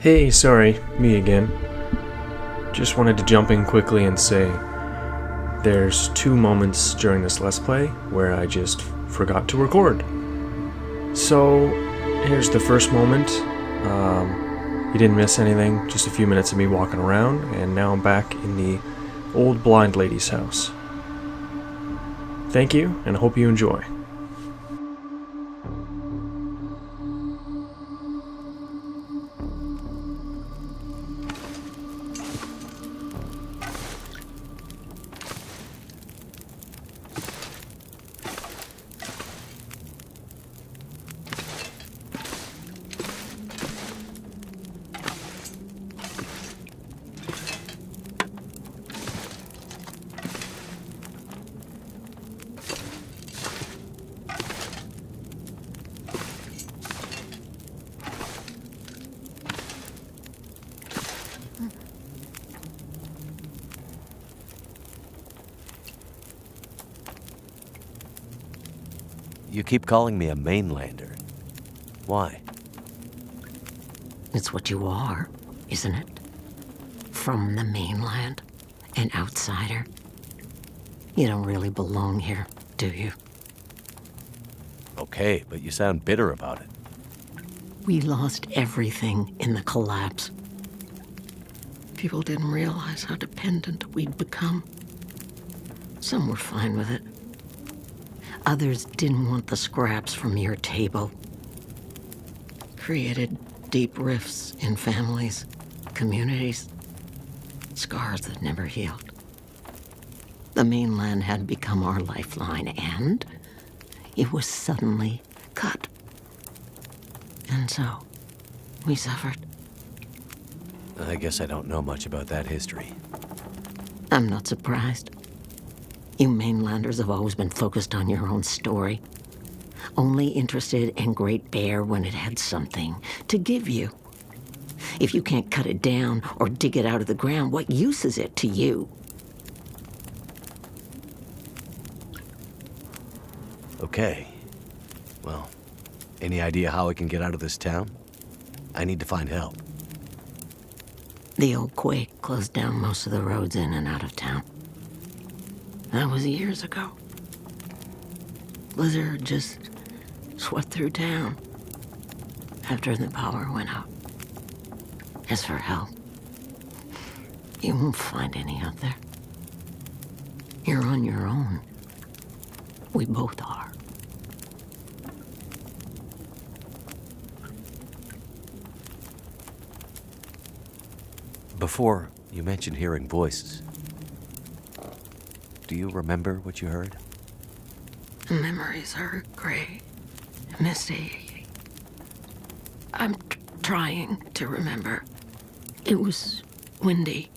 Hey, sorry, me again. Just wanted to jump in quickly and say there's 2 moments during this Let's Play where I just forgot to record. So, here's the first moment. You didn't miss anything, just a few minutes of me walking around, and now I'm back in the old blind lady's house. Thank you, and I hope you enjoy. You keep calling me a mainlander. Why? It's what you are, isn't it? From the mainland, an outsider. You don't really belong here, do you? Okay, but you sound bitter about it. We lost everything in the collapse. People didn't realize how dependent we'd become. Some were fine with it. Others didn't want the scraps from your table. Created deep rifts in families, communities, scars that never healed. The mainland had become our lifeline, and it was suddenly cut. And so, we suffered. I guess I don't know much about that history. I'm not surprised. You mainlanders have always been focused on your own story. Only interested in Great Bear when it had something to give you. If you can't cut it down or dig it out of the ground, what use is it to you? Okay. Well, any idea how I can get out of this town? I need to find help. The old quake closed down most of the roads in and out of town. That was years ago. Blizzard just swept through town after the power went out. As for help, you won't find any out there. You're on your own. We both are. Before, you mentioned hearing voices. Do you remember what you heard? Memories are gray, misty. I'm trying to remember. It was windy.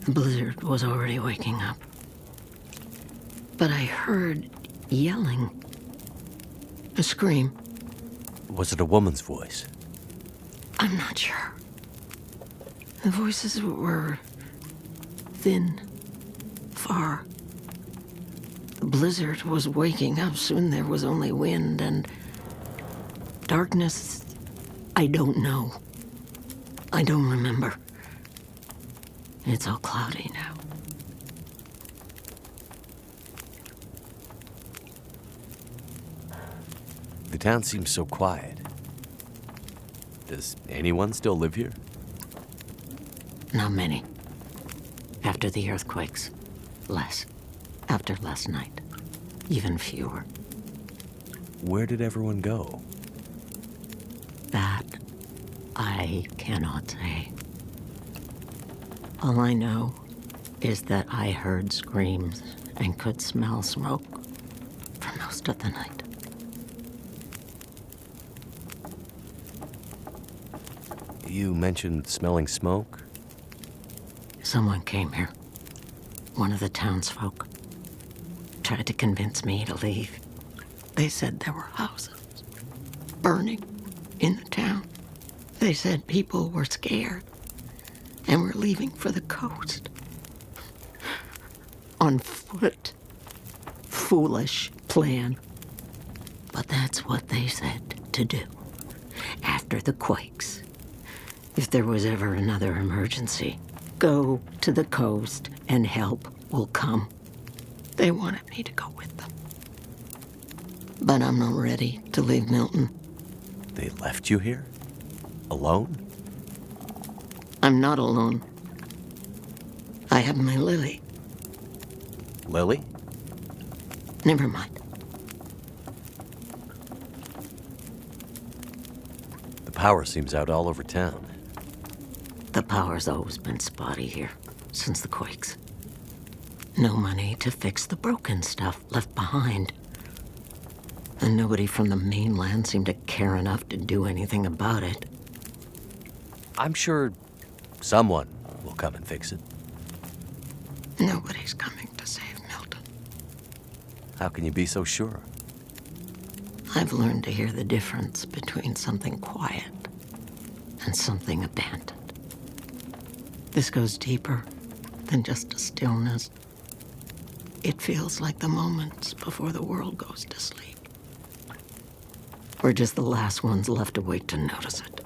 The blizzard was already waking up. But I heard yelling. A scream. Was it a woman's voice? I'm not sure. The voices were thin, far. The blizzard was waking up. Soon there was only wind and darkness. I don't know. I don't remember. It's all cloudy now. The town seems so quiet. Does anyone still live here? Not many. After the earthquakes, less. After last night, even fewer. Where did everyone go? That I cannot say. All I know is that I heard screams and could smell smoke for most of the night. You mentioned smelling smoke? Someone came here. One of the townsfolk. Tried to convince me to leave. They said there were houses burning in the town. They said people were scared and were leaving for the coast. On foot. Foolish plan. But that's what they said to do. After the quakes. If there was ever another emergency, go to the coast and help will come. They wanted me to go with them. But I'm not ready to leave Milton. They left you here? Alone? I'm not alone. I have my Lily. Lily? Never mind. The power seems out all over town. The power's always been spotty here, since the quakes. No money to fix the broken stuff left behind. And nobody from the mainland seemed to care enough to do anything about it. I'm sure someone will come and fix it. Nobody's coming to save Milton. How can you be so sure? I've learned to hear the difference between something quiet and something abandoned. This goes deeper than just a stillness. It feels like the moments before the world goes to sleep. We're just the last ones left awake to notice it.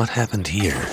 What happened here?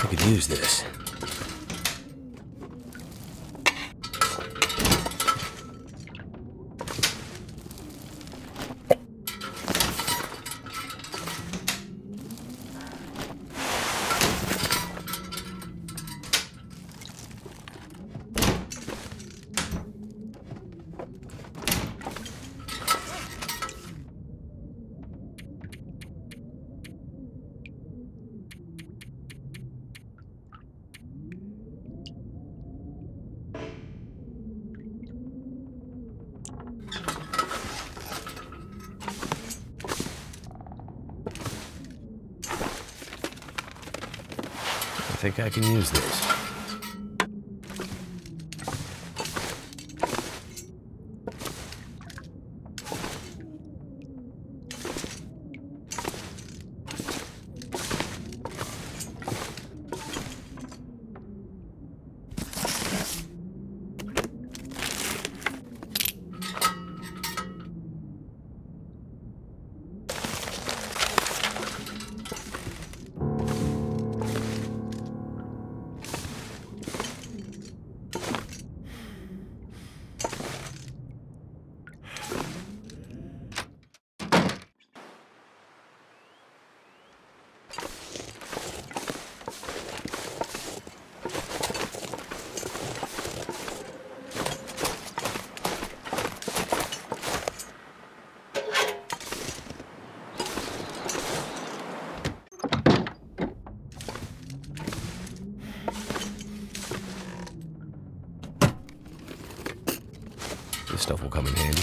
I could use this. I think I can use this. This stuff will come in handy.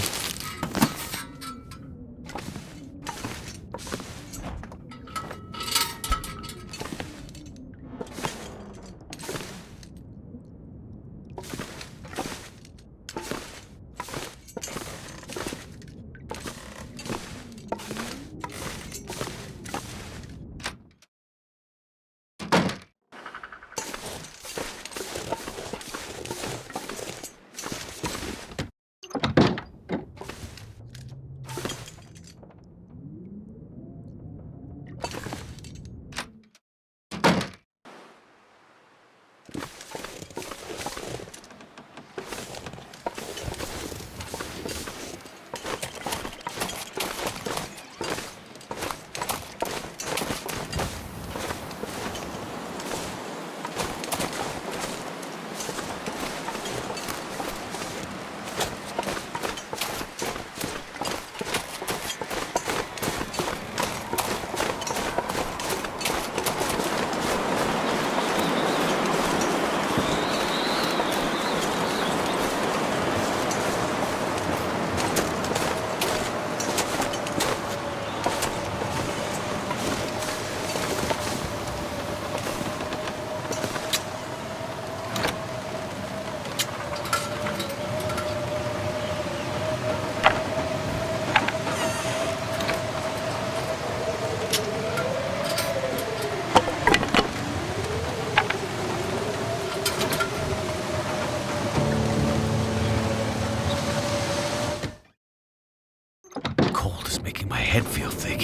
making my head feel thick.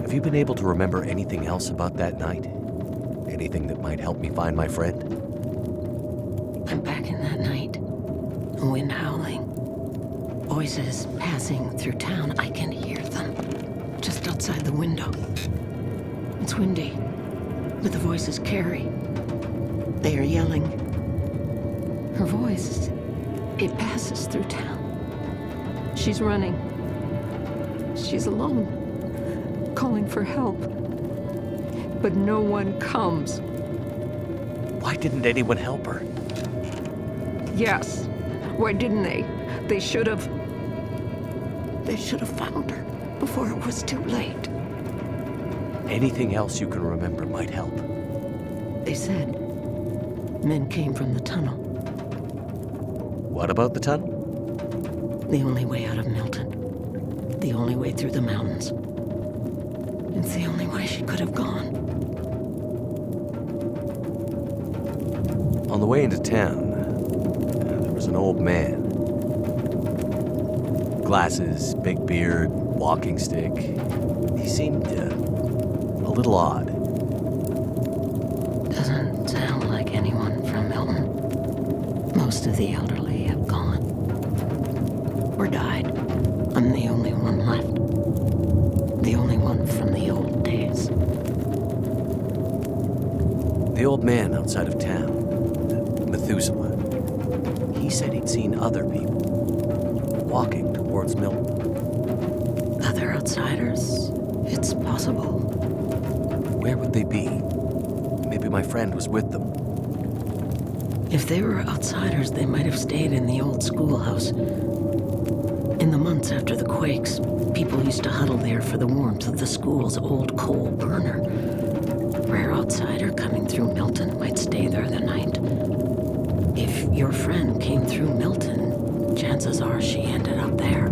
Have you been able to remember anything else about that night? Anything that might help me find my friend? I'm back in that night. Wind howling. Voices passing through town. I can hear them. Just outside the window. It's windy, but the voices carry. They are yelling. Her voice, it passes through town. She's running. She's alone, calling for help. But no one comes. Why didn't anyone help her? Yes. Why didn't they? They should have. They should have found her before it was too late. Anything else you can remember might help. They said men came from the tunnel. What about the tunnel? The only way out of Milton. The only way through the mountains. It's the only way she could have gone. On the way into town, there was an old man. Glasses, big beard, walking stick. He seemed a little odd. Doesn't sound like anyone from Milton. Most of the elderly have gone. Or died. I'm the only one left. The only one from the old days. The old man outside of town, Methuselah, he said he'd seen other people walking towards Milton. Other outsiders? It's possible. Where would they be? Maybe my friend was with them. If they were outsiders, they might have stayed in the old schoolhouse. In the months after the quakes, people used to huddle there for the warmth of the school's old coal burner. Rare outsider coming through Milton might stay there the night. If your friend came through Milton, chances are she ended up there.